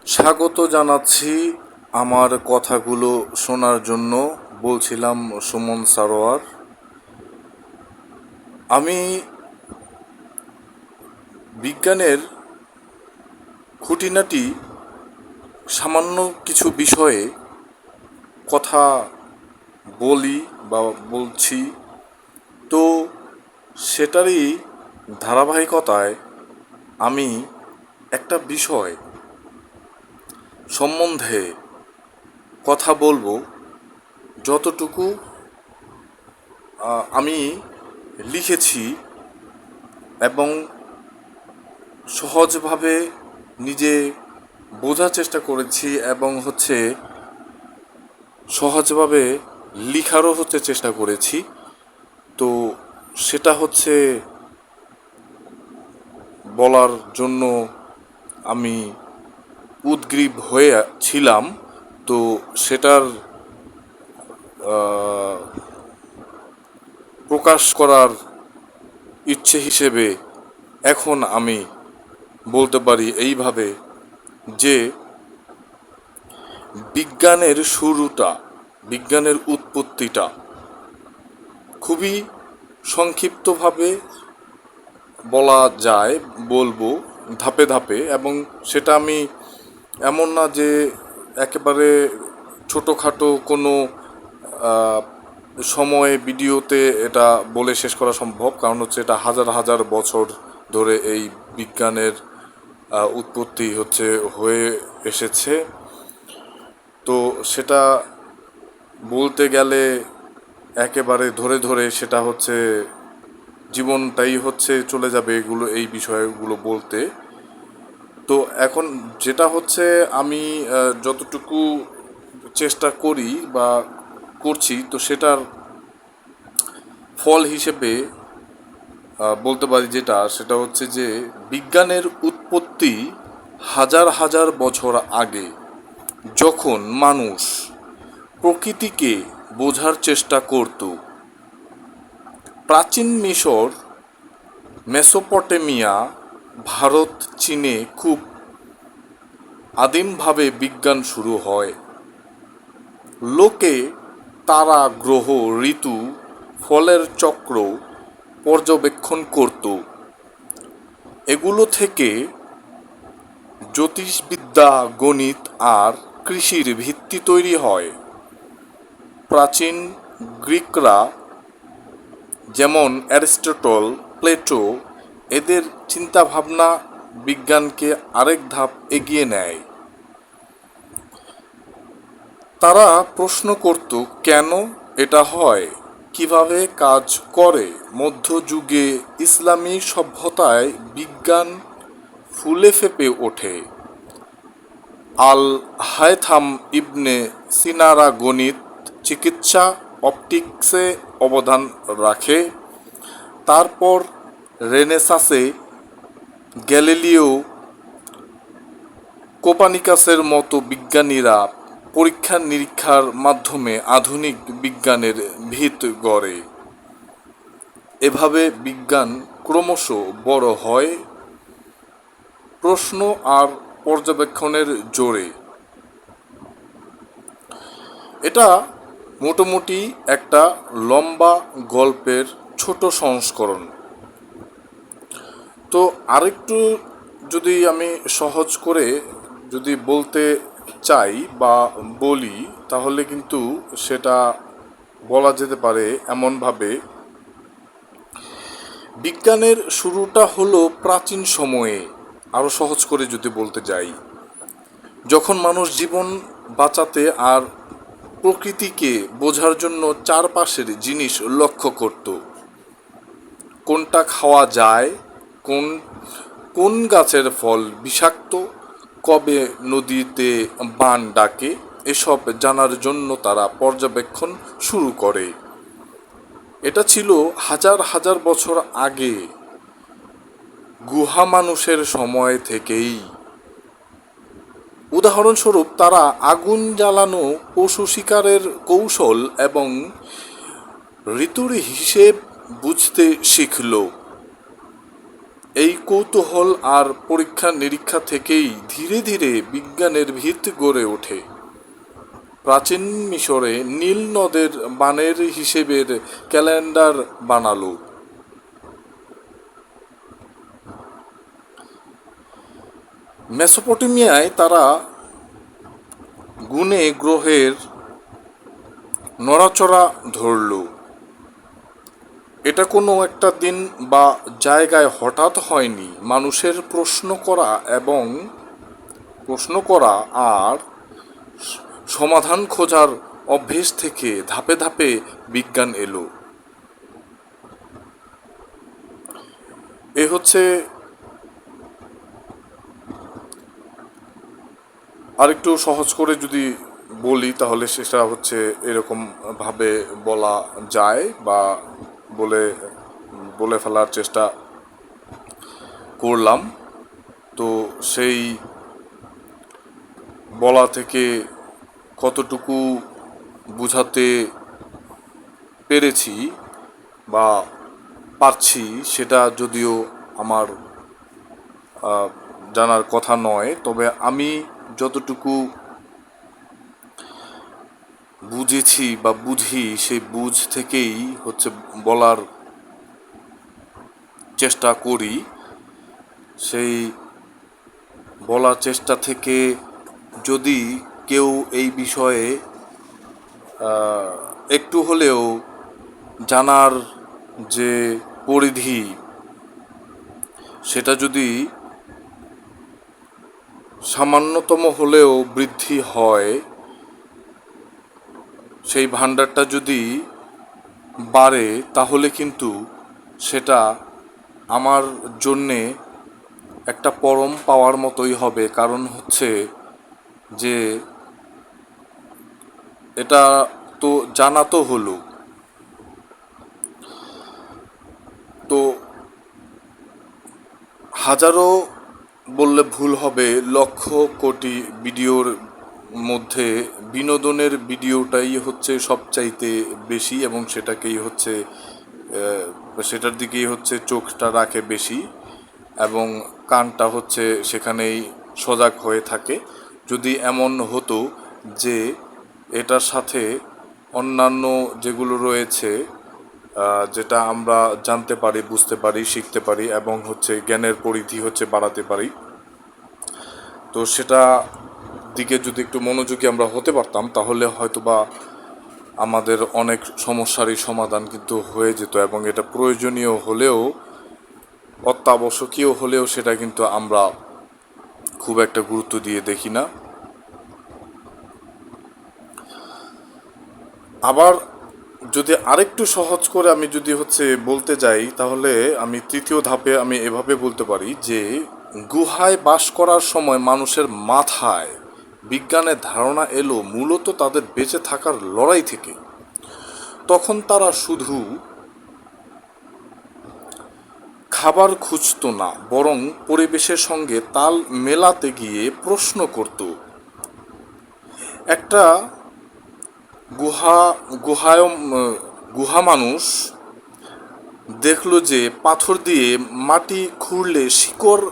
স্বাগত জানাচ্ছি আমার কথাগুলো শোনার জন্য। বলছিলাম সুমন সারোয়ার। আমি বিজ্ঞানের খুঁটিনাটি সামান্য কিছু বিষয়ে কথা বলি বা বলছি, তো সেটারই ধারাবাহিকতায় আমি একটা বিষয় সম্বন্ধে কথা বলবো। যতটুকু আমি লিখেছি এবং সহজভাবে নিজে বোঝার চেষ্টা করেছি এবং সহজভাবে লিখারও চেষ্টা করেছি। তো সেটা বলার জন্য আমি উদগ্রীব হয়ে ছিলাম। তো সেটার প্রকাশ করার ইচ্ছে হিসেবে এখন আমি বলতে পারি এইভাবে যে বিজ্ঞানের শুরুটা, বিজ্ঞানের উৎপত্তিটা খুবই সংক্ষিপ্তভাবে বলা যায়, বলবো ধাপে ধাপে। এবং সেটা আমি এমন না যে একেবারে ছোটোখাটো কোনো সময়ে ভিডিওতে এটা বলে শেষ করা সম্ভব, কারণ এটা হাজার হাজার বছর ধরে এই বিজ্ঞানের উৎপত্তি হয়ে এসেছে। তো সেটা বলতে গেলে একেবারে ধরে ধরে সেটা জীবনটাই চলে যাবে এই বিষয়গুলো বলতে। তো এখন যেটা আমি যতটুকু চেষ্টা করি বা করছি, তো সেটার ফল হিসেবে বলতে পারি সেটা যে বিজ্ঞানের উৎপত্তি হাজার হাজার বছর আগে, যখন মানুষ প্রকৃতিকে বোঝার চেষ্টা করত। প্রাচীন মিশর, মেসোপটেমিয়া, ভারত, চীনে খুব আদিমভাবে বিজ্ঞান শুরু হয়। লোকে তারা, গ্রহ, ঋতু, ফলের চক্র পর্যবেক্ষণ করত। এগুলো থেকে জ্যোতিষবিদ্যা, গণিত আর কৃষির ভিত্তি তৈরি হয়। প্রাচীন গ্রিকরা, যেমন অ্যারিস্টটল, প্লেটো, এদের চিন্তাভাবনা বিজ্ঞানকে আরেক ধাপ এগিয়ে নেয়। তারা প্রশ্ন করত কেন এটা হয়, কিভাবে কাজ করে। মধ্যযুগে ইসলামী সভ্যতায় বিজ্ঞান ফুলে ফেঁপে ওঠে। আল হায়থাম ইবনে সিনারা গণিত, চিকিৎসা, অপটিক্সে অবদান রাখে। তারপর রেনেসাঁসে গ্যালিলিও, কোপানিকাসের মতো বিজ্ঞানীরা পরীক্ষা নিরীক্ষার মাধ্যমে আধুনিক বিজ্ঞানের ভিত গড়ে। এভাবে বিজ্ঞান ক্রমশ বড় হয় প্রশ্ন আর পর্যবেক্ষণের জোরে। এটা মোটামুটি একটা লম্বা গল্পের ছোট সংস্করণ। তো আরেকটু যদি আমি সহজ করে যদি বলতে চাই বা বলি, তাহলে কিন্তু সেটা বলা যেতে পারে এমনভাবে, বিজ্ঞানের শুরুটা হলো প্রাচীন সময়ে। আরও সহজ করে যদি বলতে যাই, যখন মানুষ জীবন বাঁচাতে আর প্রকৃতিকে বোঝার জন্য চারপাশের জিনিস লক্ষ্য করত। কোনটা খাওয়া যায়, কোন কোন গাছের ফল বিষাক্ত, কবে নদীতে বান ডাকে, এসব জানার জন্য তারা পর্যবেক্ষণ শুরু করে। এটা ছিল হাজার হাজার বছর আগে, গুহা মানুষের সময় থেকেই। উদাহরণস্বরূপ, তারা আগুন জ্বালানো, পশু শিকারের কৌশল এবং ঋতুর হিসেব বুঝতে শিখল। এই কৌতূহল আর পরীক্ষা নিরীক্ষা থেকেই ধীরে ধীরে বিজ্ঞানের ভিত গড়ে ওঠে। প্রাচীন মিশরে নীল নদের বানের হিসেবের ক্যালেন্ডার বানালো। মেসোপটেমিয়ায় তারা গুণে গ্রহের নড়াচড়া ধরল। এটা কোনো একটা দিন বা জায়গায় হঠাৎ হয়নি। মানুষের প্রশ্ন করা আর সমাধান খোঁজার অভ্যেস থেকে ধাপে ধাপে বিজ্ঞান এলো। এ হচ্ছে আরেকটু সহজ করে যদি বলি তাহলে সেটা হচ্ছে এরকম ভাবে বলা যায় বা বলে বলে ফেলার চেষ্টা করলাম। তো সেই বলা থেকে কতটুকু বুঝাতে পেরেছি বা পারছি সেটা যদিও আমার জানার কথা নয়, তবে আমি যতটুকু বুঝেছি বা বুঝি সেই বুঝ থেকেই হচ্ছে বলার চেষ্টা করি। সেই বলার চেষ্টা থেকে যদি কেউ এই বিষয়ে একটু হলেও জানার যে পরিধি সেটা যদি সামান্যতম হলেও বৃদ্ধি হয়, সেই ভাণ্ডারটা যদি বাড়ে, তাহলে কিন্তু সেটা আমার জন্যে একটা পরম পাওয়ার মতোই হবে। কারণ হচ্ছে যে এটা তো জানা তো হলো, তো হাজারো বললে ভুল হবে, লক্ষ কোটি ভিডিওর মধ্যে বিনোদনের ভিডিওটাই হচ্ছে সবচাইতে বেশি এবং সেটাকেই হচ্ছে সেটার দিকেই হচ্ছে চোখটা রাখে বেশি এবং কানটা হচ্ছে সেখানেই সজাগ হয়ে থাকে। যদি এমন হতো যে এটার সাথে অন্যান্য যেগুলো রয়েছে যেটা আমরা জানতে পারি, বুঝতে পারি, শিখতে পারি এবং হচ্ছে জ্ঞানের পরিধি হচ্ছে বাড়াতে পারি, তো সেটা দিকে যদি একটু মনোযোগী আমরা হতে পারতাম তাহলে হয়তোবা আমাদের অনেক সমস্যারই সমাধান কিন্তু হয়ে যেত। এবং এটা প্রয়োজনীয় হলেও, অত্যাবশ্যকীয় হলেও সেটা কিন্তু আমরা খুব একটা গুরুত্ব দিয়ে দেখি না। আবার যদি আরেকটু সহজ করে আমি যদি হচ্ছে বলতে যাই তাহলে আমি তৃতীয় ধাপে আমি এভাবে বলতে পারি যে গুহায় বাস করার সময় মানুষের মাথায় বিজ্ঞানের ধারণা এলো মূলত তাদের বেঁচে থাকার লড়াই থেকে। তখন তারা শুধু খাবার খুঁজত না, বরং পরিবেশের সঙ্গে তাল মেলাতে গিয়ে প্রশ্ন করত। একটা গুহা গুহায় গুহা মানুষ দেখলো যে পাথর দিয়ে মাটি খুঁড়লে শিকড়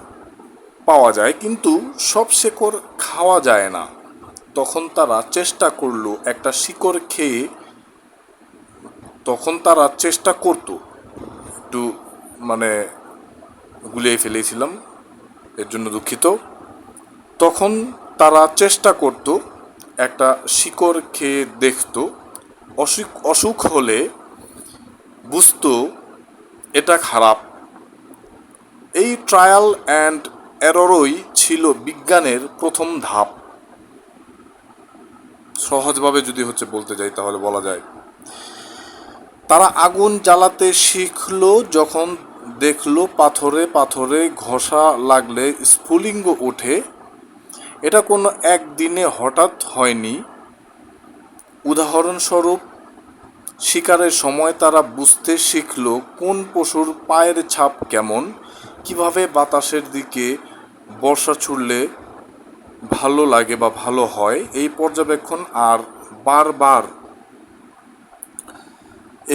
পাওয়া যায়, কিন্তু সব শিকড় খাওয়া যায় না। তখন তারা চেষ্টা করলো একটা শিকড় খেয়ে, তখন তারা চেষ্টা করত, একটু মানে গুলিয়ে ফেলেছিলাম, এর জন্য দুঃখিত। তখন তারা চেষ্টা করত একটা শিকড় খেয়ে দেখত, অসুখ হলে বুঝতো এটা খারাপ। এই ট্রায়াল অ্যান্ড এররই ছিল বিজ্ঞানের প্রথম ধাপ। সহজভাবে যদি হচ্ছে বলতে যাই তাহলে বলা যায় তারা আগুন জ্বালাতে শিখলো যখন দেখলো পাথরে পাথরে ঘষা লাগলে স্ফুলিঙ্গ ওঠে। এটা কোনো একদিনে হঠাৎ হয়নি। উদাহরণস্বরূপ শিকারের সময় তারা বুঝতে শিখলো কোন পশুর পায়ের ছাপ কেমন, কিভাবে বাতাসের দিকে বর্ষা ছুড়লে ভালো লাগে বা ভালো হয়। এই পর্যবেক্ষণ আর বারবার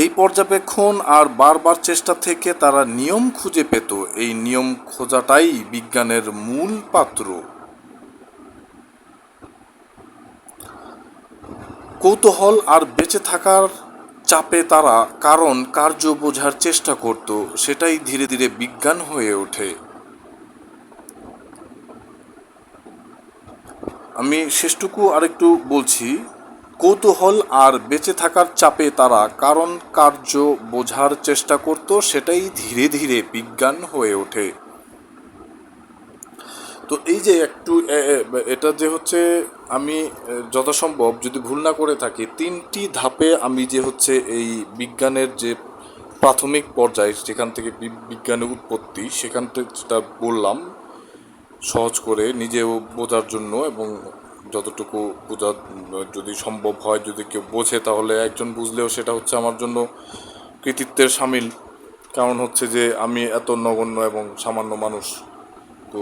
এই পর্যবেক্ষণ আর বারবার চেষ্টা থেকে তারা নিয়ম খুঁজে পেত। এই নিয়ম খোঁজাটাই বিজ্ঞানের মূল পাত্র। কৌতূহল আর বেঁচে থাকার চাপে তারা কারণ কার্য বোঝার চেষ্টা করত, সেটাই ধীরে ধীরে বিজ্ঞান হয়ে ওঠে। আমি শেষটুকু আরেকটু বলছি। কৌতূহল আর বেঁচে থাকার চাপে তারা কারণ কার্য বোঝার চেষ্টা করত, সেটাই ধীরে ধীরে বিজ্ঞান হয়ে ওঠে। তো এই যে একটু এটা যে হচ্ছে আমি যথাসম্ভব যদি ভুল না করে থাকি, 3টি ধাপে আমি যে হচ্ছে এই বিজ্ঞানের যে প্রাথমিক পর্যায় যেখান থেকে বিজ্ঞানের উৎপত্তি, সেখান থেকে যেটা বললাম সহজ করে নিজেও বোঝার জন্য, এবং যতটুকু বোঝা যদি সম্ভব হয়, যদি কেউ বোঝে তাহলে একজন বুঝলেও সেটা হচ্ছে আমার জন্য কৃতিত্বের সামিল। কারণ হচ্ছে যে আমি এত নগণ্য এবং সামান্য মানুষ, তো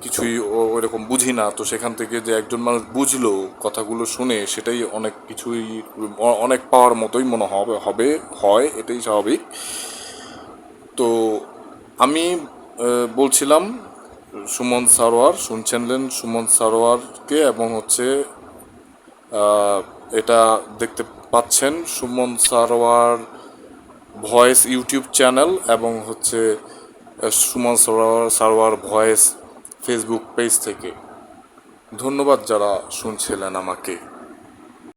কিছুই ওইরকম বুঝি না। তো সেখান থেকে যে একজন মানুষ বুঝলো কথাগুলো শুনে, সেটাই অনেক কিছুই অনেক পাওয়ার মতোই মনে হয়, এটাই স্বাভাবিক। তো আমি বলছিলাম সুমন সারোয়ার, শুনছিলেন সুমন সারোয়ারকে, এবং হচ্ছে এটা দেখতে পাচ্ছেন Suman Sarwar voice YouTube channel, এবং হচ্ছে Suman Sarwar voice Facebook page থেকে। ধন্যবাদ যারা শুনছিলেন আমাকে।